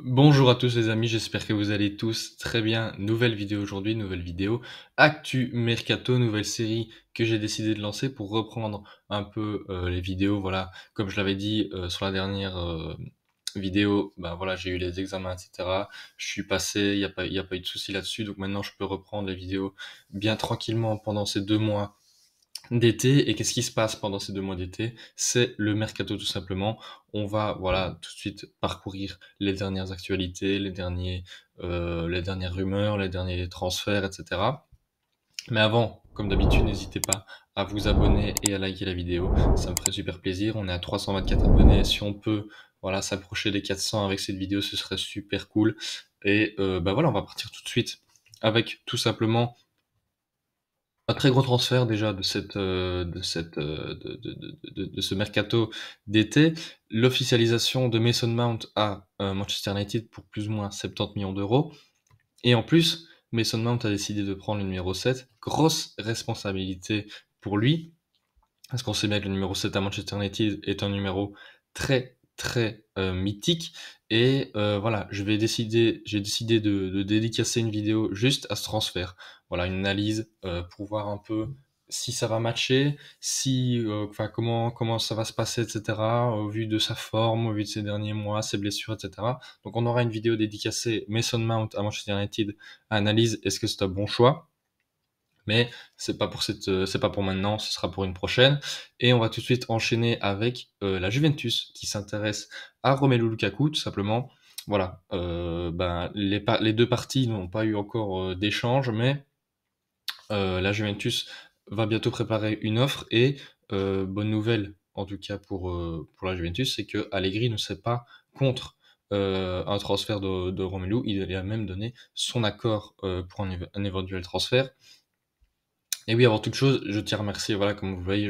Bonjour à tous les amis, j'espère que vous allez tous très bien. Nouvelle vidéo aujourd'hui, nouvelle vidéo Actu Mercato, nouvelle série que j'ai décidé de lancer pour reprendre un peu les vidéos. Voilà, comme je l'avais dit sur la dernière vidéo, bah voilà, j'ai eu les examens, etc. Je suis passé, il y a pas eu de souci là-dessus, donc maintenant je peux reprendre les vidéos bien tranquillement pendant ces 2 mois d'été. Et qu'est-ce qui se passe pendant ces 2 mois d'été? C'est le mercato tout simplement. On va voilà tout de suite parcourir les dernières actualités, les dernières rumeurs, les derniers transferts, etc. Mais avant, comme d'habitude, n'hésitez pas à vous abonner et à liker la vidéo. Ça me ferait super plaisir. On est à 324 abonnés. Si on peut voilà s'approcher des 400 avec cette vidéo, ce serait super cool. Et bah voilà, on va partir tout de suite avec tout simplement un très gros transfert déjà de ce mercato d'été, l'officialisation de Mason Mount à Manchester United pour plus ou moins 70 millions d'euros. Et en plus, Mason Mount a décidé de prendre le numéro 7. Grosse responsabilité pour lui, parce qu'on sait bien que le numéro 7 à Manchester United est un numéro très très mythique. Et voilà, j'ai décidé de dédicacer une vidéo juste à ce transfert. Voilà, une analyse pour voir un peu si ça va matcher, si, enfin comment ça va se passer, etc. Au vu de sa forme, au vu de ses derniers mois, ses blessures, etc. Donc on aura une vidéo dédicacée Mason Mount à Manchester United, analyse est-ce que c'est un bon choix? Mais c'est pas pour maintenant, ce sera pour une prochaine. Et on va tout de suite enchaîner avec la Juventus qui s'intéresse à Romelu Lukaku, tout simplement. Voilà, ben, les deux parties n'ont pas eu encore d'échange, mais la Juventus va bientôt préparer une offre. Et bonne nouvelle, en tout cas pour la Juventus, c'est que Allegri ne serait pas contre un transfert de Romelu. Il a même donné son accord pour un éventuel transfert. Et oui, avant toute chose, je tiens à remercier, voilà, comme vous voyez,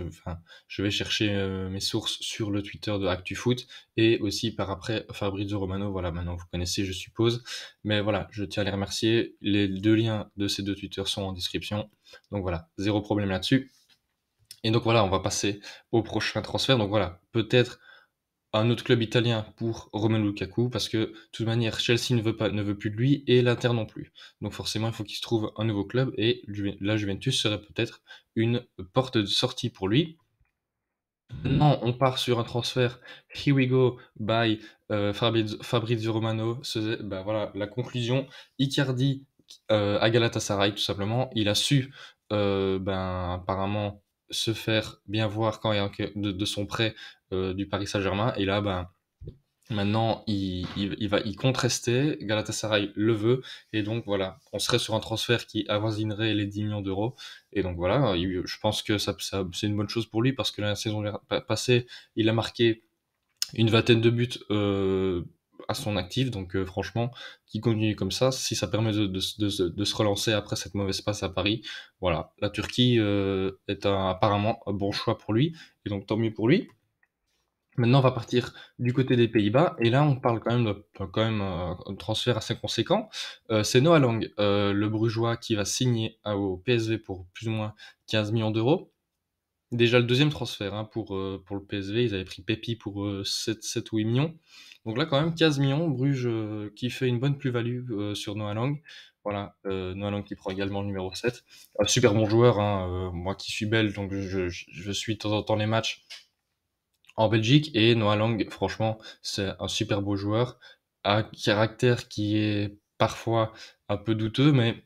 enfin, je vais chercher mes sources sur le Twitter de ActuFoot et aussi par après Fabrizio Romano, voilà, maintenant vous connaissez, je suppose. Mais voilà, je tiens à les remercier. Les deux liens de ces deux Twitter sont en description. Donc voilà, zéro problème là-dessus. Et donc voilà, on va passer au prochain transfert. Donc voilà, peut-être un autre club italien pour Romelu Lukaku, parce que de toute manière Chelsea ne veut plus de lui et l'Inter non plus. Donc forcément il faut qu'il se trouve un nouveau club et la Juventus serait peut-être une porte de sortie pour lui. Maintenant on part sur un transfert Here we go by Fabrizio Romano. Bah voilà la conclusion. Icardi à Galatasaray tout simplement. Il a su ben apparemment se faire bien voir quand il y a de son prêt du Paris Saint-Germain. Et là ben maintenant, il compte rester. Galatasaray le veut. Et donc, voilà, on serait sur un transfert qui avoisinerait les 10 millions d'euros. Et donc, voilà, je pense que c'est une bonne chose pour lui parce que la saison passée, il a marqué une vingtaine de buts à son actif. Donc, franchement, qu'il continue comme ça, si ça permet de se relancer après cette mauvaise passe à Paris. Voilà, la Turquie est apparemment un bon choix pour lui. Et donc, tant mieux pour lui. Maintenant, on va partir du côté des Pays-Bas et là, on parle quand même un transfert assez conséquent. C'est Noah Lang, le Brugeois qui va signer au PSV pour plus ou moins 15 millions d'euros. Déjà le deuxième transfert hein, pour le PSV, ils avaient pris Pepi pour 7 ou 8 millions. Donc là, quand même, 15 millions, Bruges qui fait une bonne plus-value sur Noah Lang. Voilà, Noah Lang qui prend également le numéro 7. Un super bon joueur, hein, moi qui suis belge, donc je suis de temps en temps les matchs en Belgique. Et Noah Lang, franchement, c'est un super beau joueur, un caractère qui est parfois un peu douteux, mais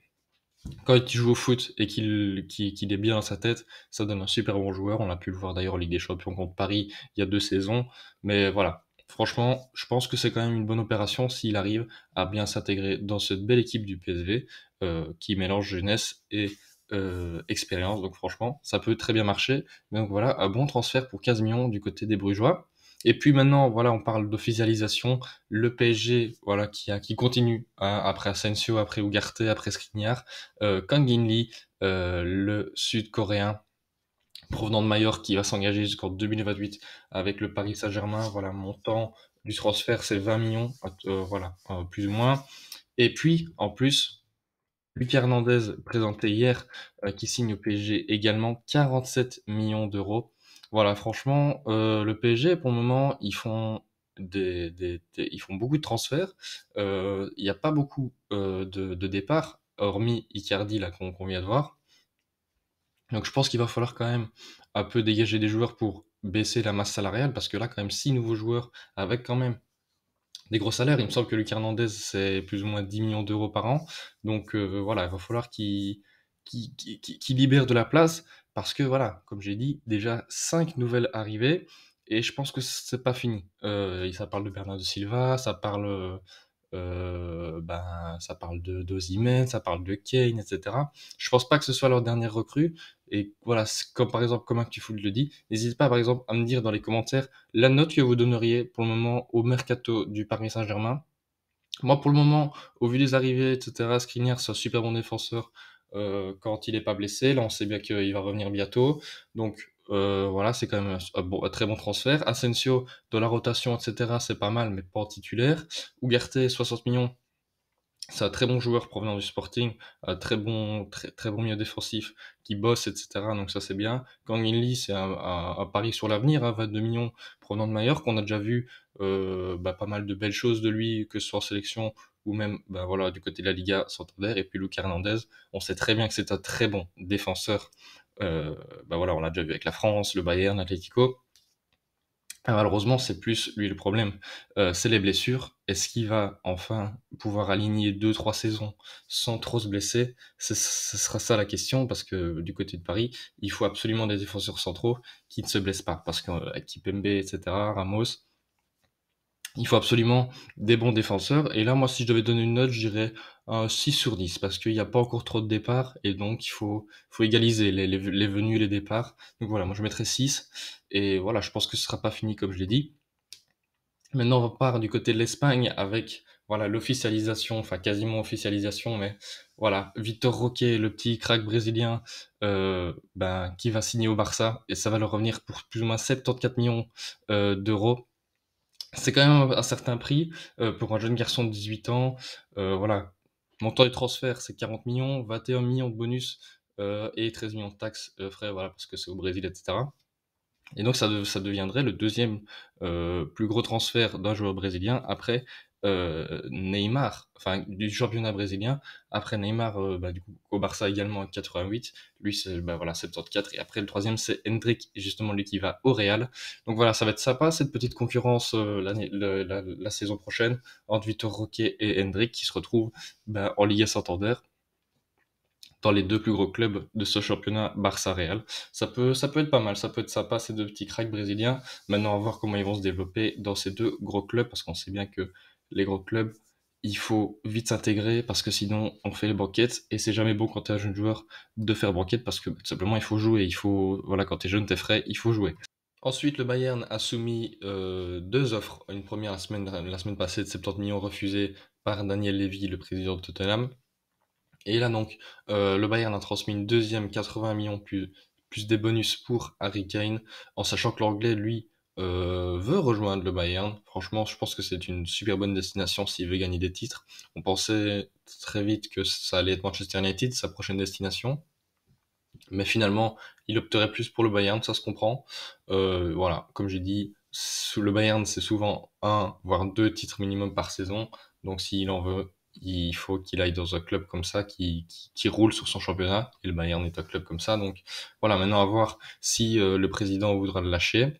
quand il joue au foot et qu'il est bien dans sa tête, ça donne un super bon joueur. On a pu le voir d'ailleurs en Ligue des Champions contre Paris il y a 2 saisons. Mais voilà, franchement, je pense que c'est quand même une bonne opération s'il arrive à bien s'intégrer dans cette belle équipe du PSV qui mélange jeunesse et expérience. Donc franchement, ça peut très bien marcher. Donc voilà, un bon transfert pour 15 millions du côté des Brugeois. Et puis maintenant, voilà, on parle d'officialisation. Le PSG, voilà, qui continue hein, après Asensio, après Ugarte, après Skriniar. Kang In Lee, le Sud-Coréen provenant de Majorque, qui va s'engager jusqu'en 2028 avec le Paris Saint-Germain. Voilà, montant du transfert, c'est 20 millions, voilà, plus ou moins. Et puis, en plus, Lucas Hernandez, présenté hier, qui signe au PSG également 47 millions d'euros. Voilà, franchement, le PSG, pour le moment, ils font beaucoup de transferts. Il y a pas beaucoup, de départs, hormis Icardi là qu'on vient de voir. Donc je pense qu'il va falloir quand même un peu dégager des joueurs pour baisser la masse salariale parce que là, quand même 6 nouveaux joueurs avec quand même des gros salaires. Il me semble que Lucas Hernandez, c'est plus ou moins 10 millions d'euros par an. Donc voilà, il va falloir qu'il libère de la place parce que voilà, comme j'ai dit, déjà 5 nouvelles arrivées et je pense que c'est pas fini. Ça parle de Bernardo Silva, ça parle de d'Osimhen, ça parle de Kane, etc. Je pense pas que ce soit leur dernière recrue. Et voilà, comme par exemple, comme ActuFoot le dit, n'hésitez pas par exemple à me dire dans les commentaires la note que vous donneriez pour le moment au mercato du Paris Saint-Germain. Moi, pour le moment, au vu des arrivées, etc., Skriniar, c'est un super bon défenseur quand il n'est pas blessé. Là, on sait bien qu'il va revenir bientôt. Donc, voilà, c'est quand même un très bon transfert. Asensio, dans la rotation, etc., c'est pas mal, mais pas en titulaire. Ugarte, 60 millions, c'est un très bon joueur provenant du Sporting, un très bon milieu défensif qui bosse, etc. Donc ça c'est bien. Kang In Lee, c'est un pari sur l'avenir, hein, 22 millions provenant de Mallorca. On a déjà vu pas mal de belles choses de lui, que ce soit en sélection ou même voilà, du côté de la Liga Santander. Et puis Lucas Hernandez, on sait très bien que c'est un très bon défenseur. Voilà, on l'a déjà vu avec la France, le Bayern, l'Atlético. Malheureusement, c'est plus lui le problème, c'est les blessures. Est-ce qu'il va enfin pouvoir aligner 2, 3 saisons sans trop se blesser? Ce sera ça la question parce que du côté de Paris, il faut absolument des défenseurs centraux qui ne se blessent pas parce qu'avec Kimpembe et cetera, Ramos, il faut absolument des bons défenseurs et là, moi, si je devais donner une note, je dirais un 6 sur 10 parce qu'il y a pas encore trop de départs et donc il faut égaliser les venues et les départs. Donc voilà, moi je mettrais 6 et voilà, je pense que ce sera pas fini comme je l'ai dit. Maintenant, on part du côté de l'Espagne avec voilà l'officialisation, enfin quasiment officialisation, mais voilà, Victor Roque, le petit crack brésilien, qui va signer au Barça et ça va leur revenir pour plus ou moins 74 millions d'euros. C'est quand même un certain prix pour un jeune garçon de 18 ans. Voilà, montant du transfert c'est 40 millions, 21 millions de bonus et 13 millions de taxes frais, voilà parce que c'est au Brésil, etc. Et donc ça deviendrait le deuxième plus gros transfert d'un joueur brésilien après Neymar, enfin du championnat brésilien. Après Neymar, du coup au Barça également à 88. Lui c'est voilà 74 et après le troisième c'est Hendrick, justement lui qui va au Real. Donc voilà, ça va être sympa cette petite concurrence la saison prochaine entre Vitor Roque et Hendrick qui se retrouvent en Liga Santander dans les deux plus gros clubs de ce championnat, Barça-Real. Ça peut être pas mal, ça peut être sympa, ces deux petits cracks brésiliens. Maintenant, à voir comment ils vont se développer dans ces deux gros clubs, parce qu'on sait bien que les gros clubs, il faut vite s'intégrer, parce que sinon, on fait les banquettes, et c'est jamais bon quand t'es un jeune joueur de faire banquette, parce que tout simplement, il faut jouer, voilà, quand t'es jeune, t'es frais, il faut jouer. Ensuite, le Bayern a soumis deux offres. Une première la semaine passée de 70 millions refusés par Daniel Levy, le président de Tottenham. Et là donc, le Bayern a transmis une deuxième 80 millions plus des bonus pour Harry Kane, en sachant que l'Anglais, lui, veut rejoindre le Bayern. Franchement, je pense que c'est une super bonne destination s'il veut gagner des titres. On pensait très vite que ça allait être Manchester United, sa prochaine destination. Mais finalement, il opterait plus pour le Bayern, ça se comprend. Voilà, comme j'ai dit, sous le Bayern, c'est souvent un, voire deux titres minimum par saison. Donc s'il en veut, il faut qu'il aille dans un club comme ça qui roule sur son championnat. Et le Bayern est un club comme ça. Donc voilà, maintenant à voir si le président voudra le lâcher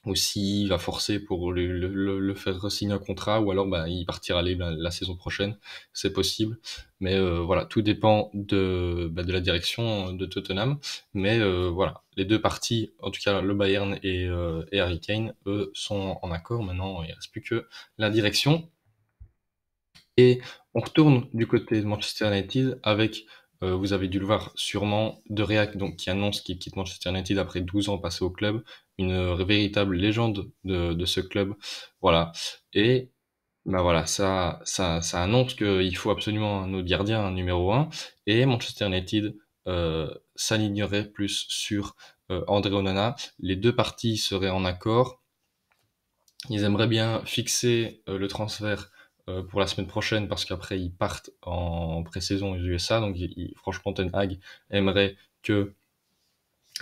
ou s'il va forcer pour le faire signer un contrat, ou alors il partira libre la saison prochaine, c'est possible. Mais voilà, tout dépend de la direction de Tottenham. Mais voilà, les deux parties, en tout cas le Bayern et Harry Kane, eux, sont en accord. Maintenant, il ne reste plus que la direction. Et on retourne du côté de Manchester United avec, vous avez dû le voir sûrement, De Gea donc, qui annonce qu'il quitte Manchester United après 12 ans passés au club, une véritable légende de ce club. Voilà. Et voilà, ça annonce qu'il faut absolument un autre gardien, un numéro un. Et Manchester United s'alignerait plus sur André Onana. Les deux parties seraient en accord. Ils aimeraient bien fixer le transfert pour la semaine prochaine parce qu'après ils partent en pré-saison aux USA. Donc franchement, Ten Hag aimerait que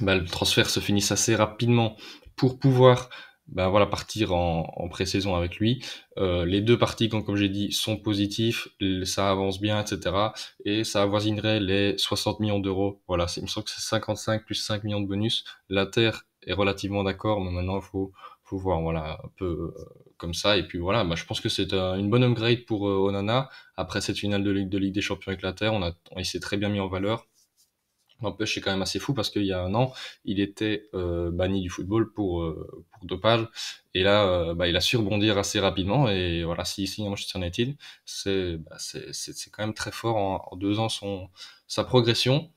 le transfert se finisse assez rapidement pour pouvoir ben voilà, partir en pré-saison avec lui. Les deux parties, comme j'ai dit, sont positifs, ça avance bien, etc. Et ça avoisinerait les 60 millions d'euros. Voilà, il me semble que c'est 55 plus 5 millions de bonus. L'Inter est relativement d'accord, mais maintenant faut voir, voilà, un peu comme ça. Et puis voilà, bah, je pense que c'est une bonne upgrade pour Onana. Après cette finale de Ligue des Champions avec l'Inter, il s'est très bien mis en valeur. N'empêche, c'est quand même assez fou parce qu'il y a un an, il était banni du football pour dopage. Et là, bah, il a su rebondir assez rapidement. Et voilà, s'il signe à Manchester United, c'est quand même très fort en 2 ans sa progression.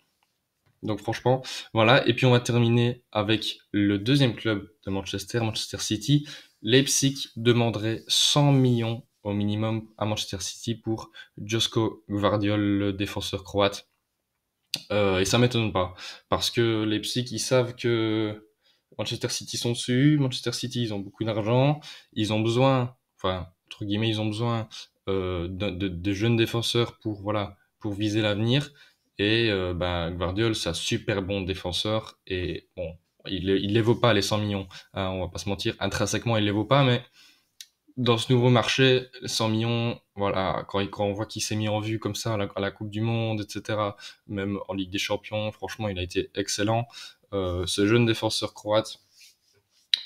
Donc franchement, voilà. Et puis on va terminer avec le deuxième club de Manchester, Manchester City. Leipzig demanderait 100 millions au minimum à Manchester City pour Josko Gvardiol, le défenseur croate. Et ça m'étonne pas, parce que Leipzig, ils savent que Manchester City sont dessus. Manchester City, ils ont beaucoup d'argent, ils ont besoin, enfin entre guillemets, ils ont besoin de jeunes défenseurs pour voilà, pour viser l'avenir. Et ben Gvardiol, c'est un super bon défenseur. Et bon, il les vaut pas les 100 millions, hein, on va pas se mentir. Intrinsèquement, il les vaut pas, mais dans ce nouveau marché, 100 millions, voilà, quand on voit qu'il s'est mis en vue comme ça à la Coupe du Monde, etc., même en Ligue des Champions, franchement, il a été excellent. Ce jeune défenseur croate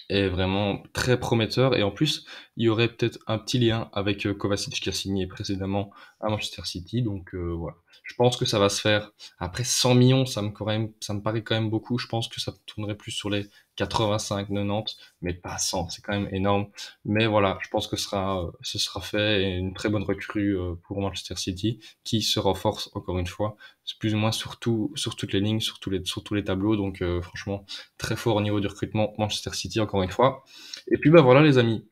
est vraiment très prometteur. Et en plus, il y aurait peut-être un petit lien avec Kovacic qui a signé précédemment à Manchester City. Donc voilà, je pense que ça va se faire. Après 100 millions, ça me paraît quand même beaucoup. Je pense que ça tournerait plus sur les 85, 90, mais pas 100. C'est quand même énorme. Mais voilà, je pense que ce sera fait et une très bonne recrue pour Manchester City qui se renforce encore une fois. C'est plus ou moins sur toutes les lignes, sur tous les tableaux. Donc franchement, très fort au niveau du recrutement Manchester City encore une fois. Et puis bah voilà les amis,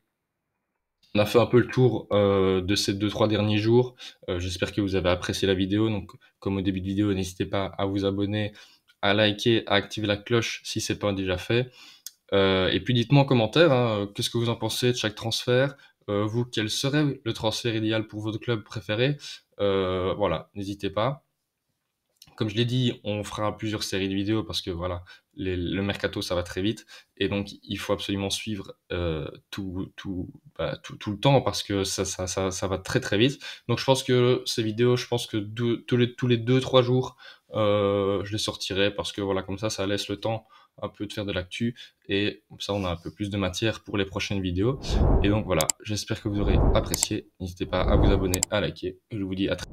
on a fait un peu le tour de ces 2 3 derniers jours. J'espère que vous avez apprécié la vidéo. Donc comme au début de vidéo, n'hésitez pas à vous abonner, à liker, à activer la cloche si c'est pas déjà fait. Et puis dites-moi en commentaire, hein, qu'est-ce que vous en pensez de chaque transfert. Vous, quel serait le transfert idéal pour votre club préféré? Voilà, n'hésitez pas. Comme je l'ai dit, on fera plusieurs séries de vidéos parce que voilà, le mercato ça va très vite et donc il faut absolument suivre tout le temps parce que ça va très très vite. Donc je pense que ces vidéos, je pense que tous les 2 3 jours, je les sortirai parce que voilà, comme ça laisse le temps un peu de faire de l'actu et comme ça on a un peu plus de matière pour les prochaines vidéos. Et donc voilà, j'espère que vous aurez apprécié. N'hésitez pas à vous abonner, à liker. Je vous dis à très